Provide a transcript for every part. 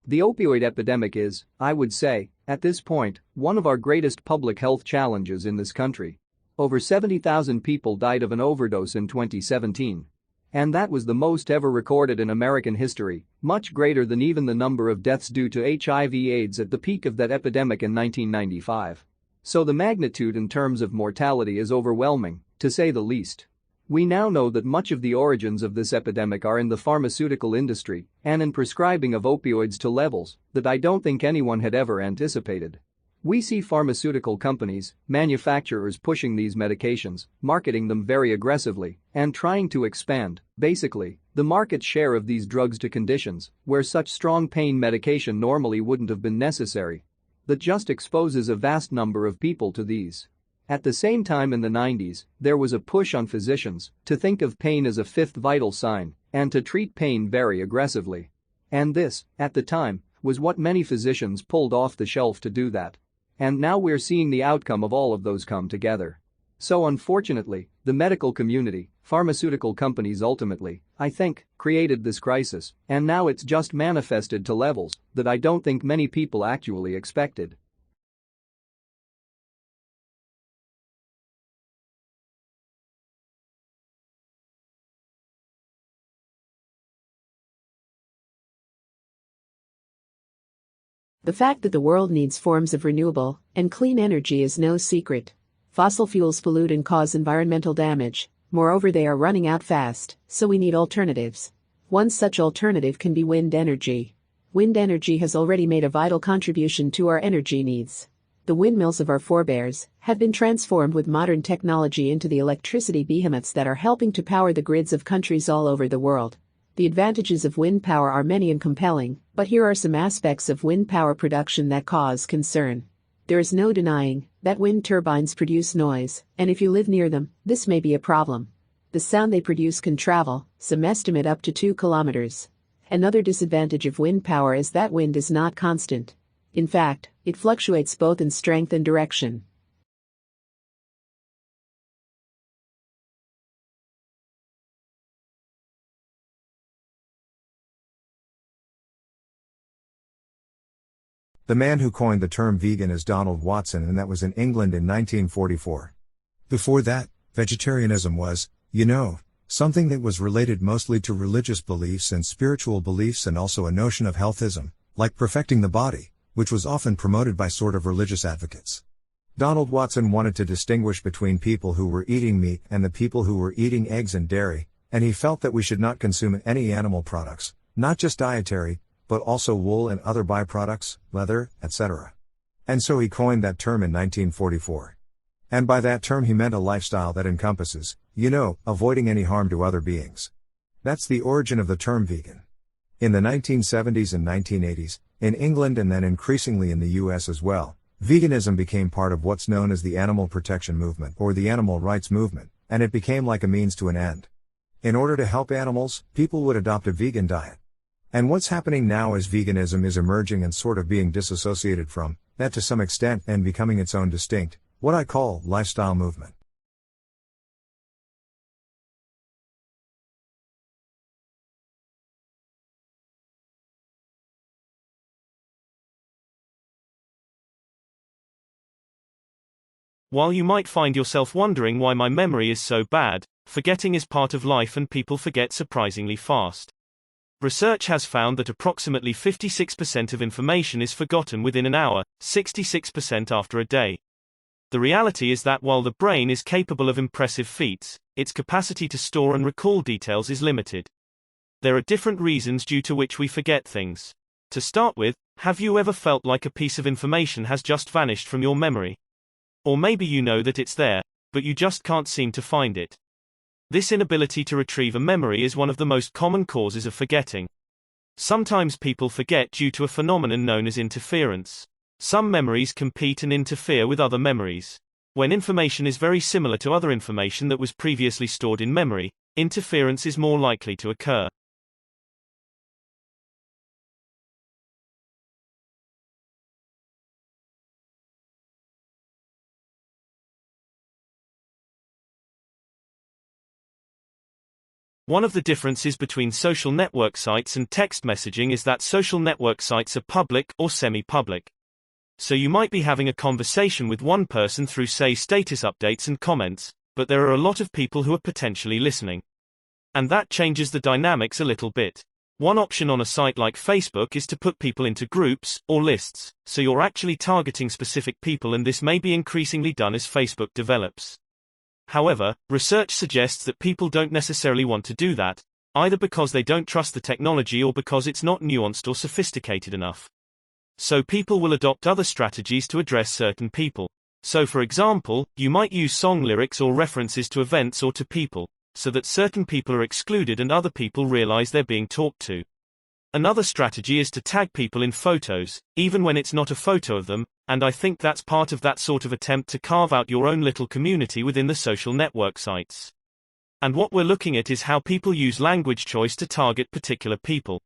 The opioid epidemic is, I would say, at this point, one of our greatest public health challenges in this country. Over 70,000 people died of an overdose in 2017. And that was the most ever recorded in American history, much greater than even the number of deaths due to HIV/AIDS at the peak of that epidemic in 1995. So the magnitude in terms of mortality is overwhelming, to say the least. We now know that much of the origins of this epidemic are in the pharmaceutical industry and in prescribing of opioids to levels that I don't think anyone had ever anticipated. We see pharmaceutical companies, manufacturers pushing these medications, marketing them very aggressively, and trying to expand, basically, the market share of these drugs to conditions where such strong pain medication normally wouldn't have been necessary. That just exposes a vast number of people to these. At the same time in the 90s, there was a push on physicians to think of pain as a fifth vital sign and to treat pain very aggressively. And this, at the time, was what many physicians pulled off the shelf to do that. And now we're seeing the outcome of all of those come together. So unfortunately, the medical community, pharmaceutical companies ultimately, I think, created this crisis, and now it's just manifested to levels that I don't think many people actually expected. The fact that the world needs forms of renewable and clean energy is no secret. Fossil fuels pollute and cause environmental damage. Moreover, they are running out fast, so we need alternatives. One such alternative can be wind energy. Wind energy has already made a vital contribution to our energy needs. The windmills of our forebears have been transformed with modern technology into the electricity behemoths that are helping to power the grids of countries all over the world. The advantages of wind power are many and compelling, but here are some aspects of wind power production that cause concern. There is no denying that wind turbines produce noise, and if you live near them, this may be a problem. The sound they produce can travel, some estimate up to 2 kilometers. Another disadvantage of wind power is that wind is not constant. In fact, it fluctuates both in strength and direction. The man who coined the term vegan is Donald Watson, and that was in England in 1944. Before that, vegetarianism was, something that was related mostly to religious beliefs and spiritual beliefs, and also a notion of healthism, like perfecting the body, which was often promoted by sort of religious advocates. Donald Watson wanted to distinguish between people who were eating meat and the people who were eating eggs and dairy, and he felt that we should not consume any animal products, not just dietary, but also wool and other byproducts, leather, etc. And so he coined that term in 1944. And by that term he meant a lifestyle that encompasses, avoiding any harm to other beings. That's the origin of the term vegan. In the 1970s and 1980s, in England and then increasingly in the US as well, veganism became part of what's known as the animal protection movement or the animal rights movement, and it became like a means to an end. In order to help animals, people would adopt a vegan diet. And what's happening now is veganism is emerging and sort of being disassociated from that to some extent and becoming its own distinct, what I call, lifestyle movement. While you might find yourself wondering why my memory is so bad, forgetting is part of life and people forget surprisingly fast. Research has found that approximately 56% of information is forgotten within an hour, 66% after a day. The reality is that while the brain is capable of impressive feats, its capacity to store and recall details is limited. There are different reasons due to which we forget things. To start with, have you ever felt like a piece of information has just vanished from your memory? Or maybe you know that it's there, but you just can't seem to find it. This inability to retrieve a memory is one of the most common causes of forgetting. Sometimes people forget due to a phenomenon known as interference. Some memories compete and interfere with other memories. When information is very similar to other information that was previously stored in memory, interference is more likely to occur. One of the differences between social network sites and text messaging is that social network sites are public or semi-public. So you might be having a conversation with one person through, say, status updates and comments, but there are a lot of people who are potentially listening. And that changes the dynamics a little bit. One option on a site like Facebook is to put people into groups or lists, so you're actually targeting specific people, and this may be increasingly done as Facebook develops. However, research suggests that people don't necessarily want to do that, either because they don't trust the technology or because it's not nuanced or sophisticated enough. So people will adopt other strategies to address certain people. So for example, you might use song lyrics or references to events or to people, so that certain people are excluded and other people realize they're being talked to. Another strategy is to tag people in photos, even when it's not a photo of them, and I think that's part of that sort of attempt to carve out your own little community within the social network sites. And what we're looking at is how people use language choice to target particular people.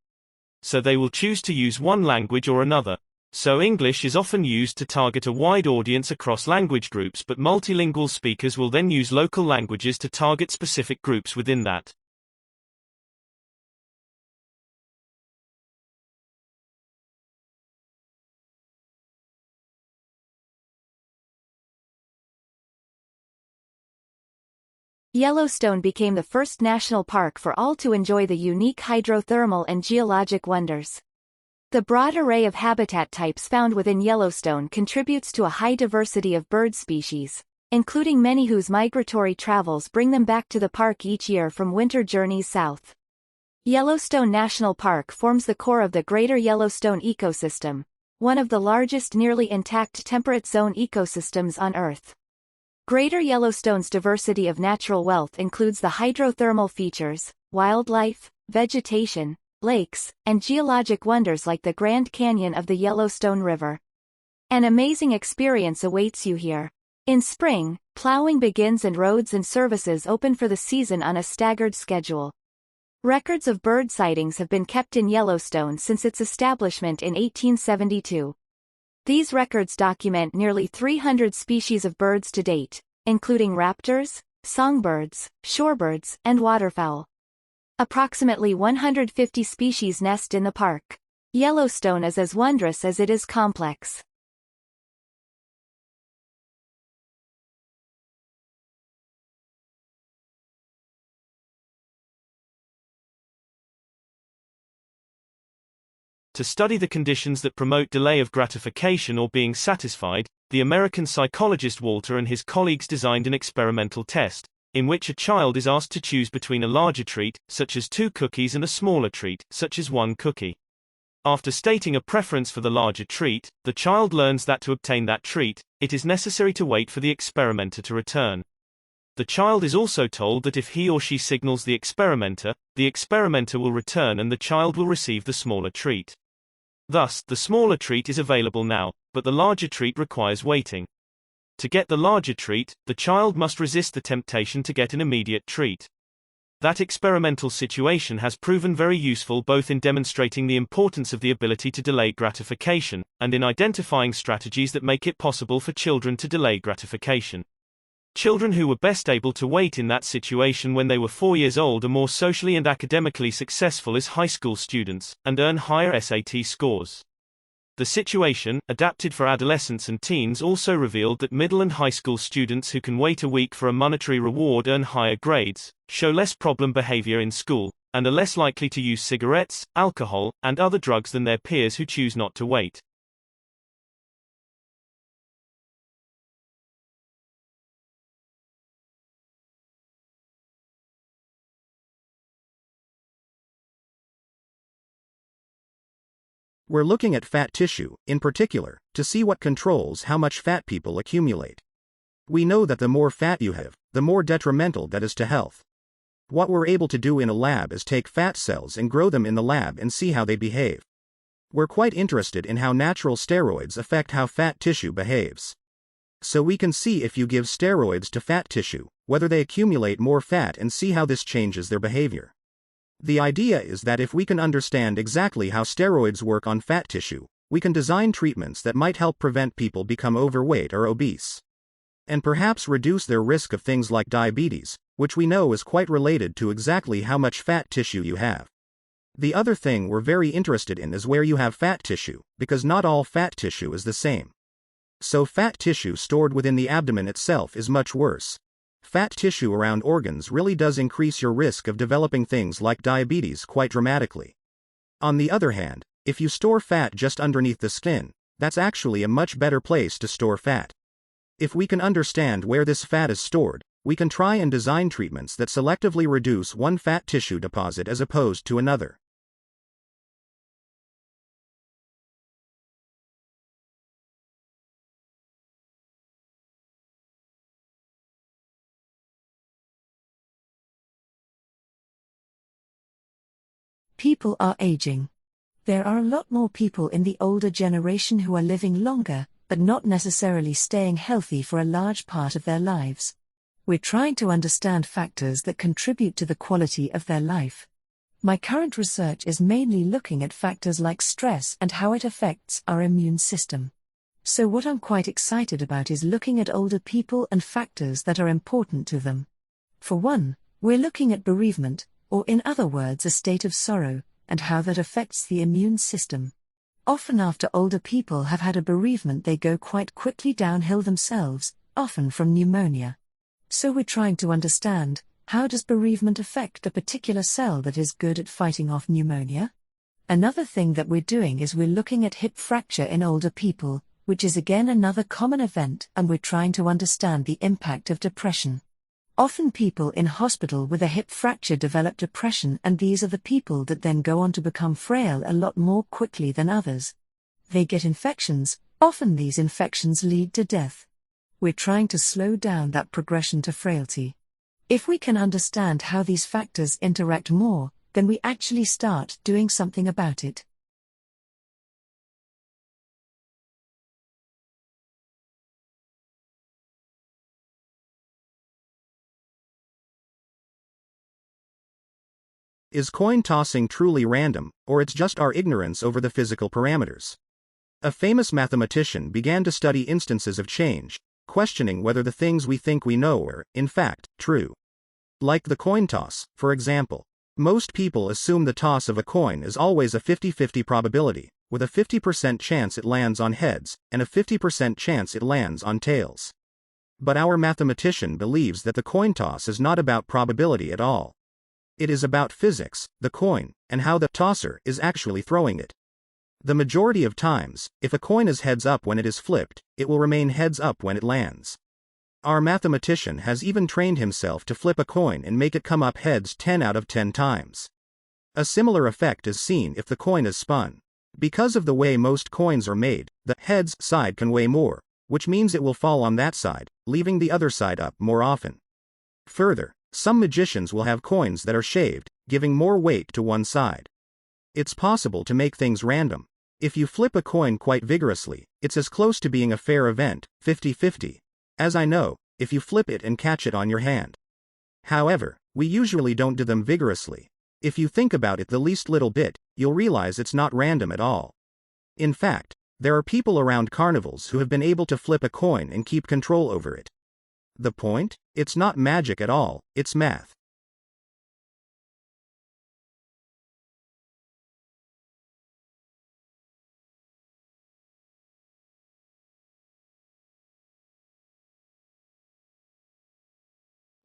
So they will choose to use one language or another. So English is often used to target a wide audience across language groups, but multilingual speakers will then use local languages to target specific groups within that. Yellowstone became the first national park for all to enjoy the unique hydrothermal and geologic wonders. The broad array of habitat types found within Yellowstone contributes to a high diversity of bird species, including many whose migratory travels bring them back to the park each year from winter journeys south. Yellowstone National Park forms the core of the Greater Yellowstone ecosystem, one of the largest nearly intact temperate zone ecosystems on Earth. Greater Yellowstone's diversity of natural wealth includes the hydrothermal features, wildlife, vegetation, lakes, and geologic wonders like the Grand Canyon of the Yellowstone River. An amazing experience awaits you here. In spring, plowing begins and roads and services open for the season on a staggered schedule. Records of bird sightings have been kept in Yellowstone since its establishment in 1872. These records document nearly 300 species of birds to date, including raptors, songbirds, shorebirds, and waterfowl. Approximately 150 species nest in the park. Yellowstone is as wondrous as it is complex. To study the conditions that promote delay of gratification or being satisfied, the American psychologist Walter and his colleagues designed an experimental test, in which a child is asked to choose between a larger treat, such as 2 cookies, and a smaller treat, such as 1 cookie. After stating a preference for the larger treat, the child learns that to obtain that treat, it is necessary to wait for the experimenter to return. The child is also told that if he or she signals the experimenter will return and the child will receive the smaller treat. Thus, the smaller treat is available now, but the larger treat requires waiting. To get the larger treat, the child must resist the temptation to get an immediate treat. That experimental situation has proven very useful both in demonstrating the importance of the ability to delay gratification, and in identifying strategies that make it possible for children to delay gratification. Children who were best able to wait in that situation when they were 4 years old are more socially and academically successful as high school students, and earn higher SAT scores. The situation, adapted for adolescents and teens, also revealed that middle and high school students who can wait a week for a monetary reward earn higher grades, show less problem behavior in school, and are less likely to use cigarettes, alcohol, and other drugs than their peers who choose not to wait. We're looking at fat tissue, in particular, to see what controls how much fat people accumulate. We know that the more fat you have, the more detrimental that is to health. What we're able to do in a lab is take fat cells and grow them in the lab and see how they behave. We're quite interested in how natural steroids affect how fat tissue behaves. So we can see if you give steroids to fat tissue, whether they accumulate more fat and see how this changes their behavior. The idea is that if we can understand exactly how steroids work on fat tissue, we can design treatments that might help prevent people become overweight or obese. and perhaps reduce their risk of things like diabetes, which we know is quite related to exactly how much fat tissue you have. The other thing we're very interested in is where you have fat tissue, because not all fat tissue is the same. So fat tissue stored within the abdomen itself is much worse. Fat tissue around organs really does increase your risk of developing things like diabetes quite dramatically. On the other hand, if you store fat just underneath the skin, that's actually a much better place to store fat. If we can understand where this fat is stored, we can try and design treatments that selectively reduce one fat tissue deposit as opposed to another. People are aging. There are a lot more people in the older generation who are living longer, but not necessarily staying healthy for a large part of their lives. We're trying to understand factors that contribute to the quality of their life. My current research is mainly looking at factors like stress and how it affects our immune system. So what I'm quite excited about is looking at older people and factors that are important to them. For one, we're looking at bereavement, or in other words a state of sorrow, and how that affects the immune system. Often after older people have had a bereavement they go quite quickly downhill themselves, often from pneumonia. So we're trying to understand, how does bereavement affect a particular cell that is good at fighting off pneumonia? Another thing that we're doing is we're looking at hip fracture in older people, which is again another common event, and we're trying to understand the impact of depression. Often people in hospital with a hip fracture develop depression, and these are the people that then go on to become frail a lot more quickly than others. They get infections, often these infections lead to death. We're trying to slow down that progression to frailty. If we can understand how these factors interact more, then we actually start doing something about it. Is coin tossing truly random, or it's just our ignorance over the physical parameters? A famous mathematician began to study instances of change, questioning whether the things we think we know are, in fact, true. Like the coin toss, for example. Most people assume the toss of a coin is always a 50-50 probability, with a 50% chance it lands on heads, and a 50% chance it lands on tails. But our mathematician believes that the coin toss is not about probability at all. It is about physics, the coin, and how the tosser is actually throwing it. The majority of times, if a coin is heads up when it is flipped, it will remain heads up when it lands. Our mathematician has even trained himself to flip a coin and make it come up heads 10 out of 10 times. A similar effect is seen if the coin is spun. Because of the way most coins are made, the heads side can weigh more, which means it will fall on that side, leaving the other side up more often. Further, some magicians will have coins that are shaved, giving more weight to one side. It's possible to make things random. If you flip a coin quite vigorously, it's as close to being a fair event, 50-50, as I know, if you flip it and catch it on your hand. However, we usually don't do them vigorously. If you think about it the least little bit, you'll realize it's not random at all. In fact, there are people around carnivals who have been able to flip a coin and keep control over it. The point? It's not magic at all, it's math.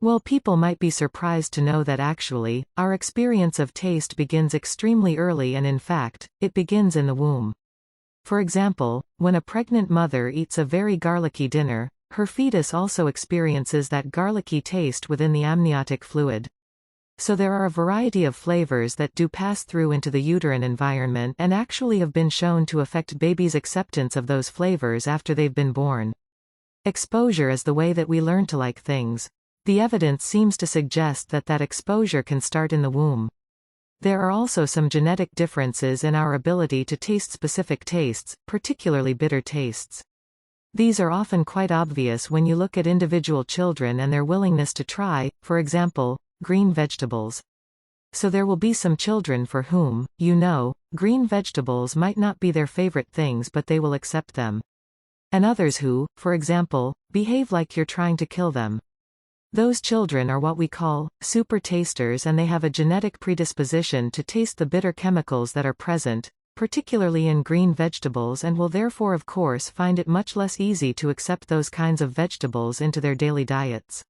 Well, people might be surprised to know that actually, our experience of taste begins extremely early, and in fact, it begins in the womb. For example, when a pregnant mother eats a very garlicky dinner, her fetus also experiences that garlicky taste within the amniotic fluid. So there are a variety of flavors that do pass through into the uterine environment and actually have been shown to affect babies' acceptance of those flavors after they've been born. Exposure is the way that we learn to like things. The evidence seems to suggest that that exposure can start in the womb. There are also some genetic differences in our ability to taste specific tastes, particularly bitter tastes. These are often quite obvious when you look at individual children and their willingness to try, for example, green vegetables. So there will be some children for whom, green vegetables might not be their favorite things, but they will accept them. And others who, for example, behave like you're trying to kill them. Those children are what we call super tasters, and they have a genetic predisposition to taste the bitter chemicals that are present, particularly in green vegetables, and will therefore of course find it much less easy to accept those kinds of vegetables into their daily diets.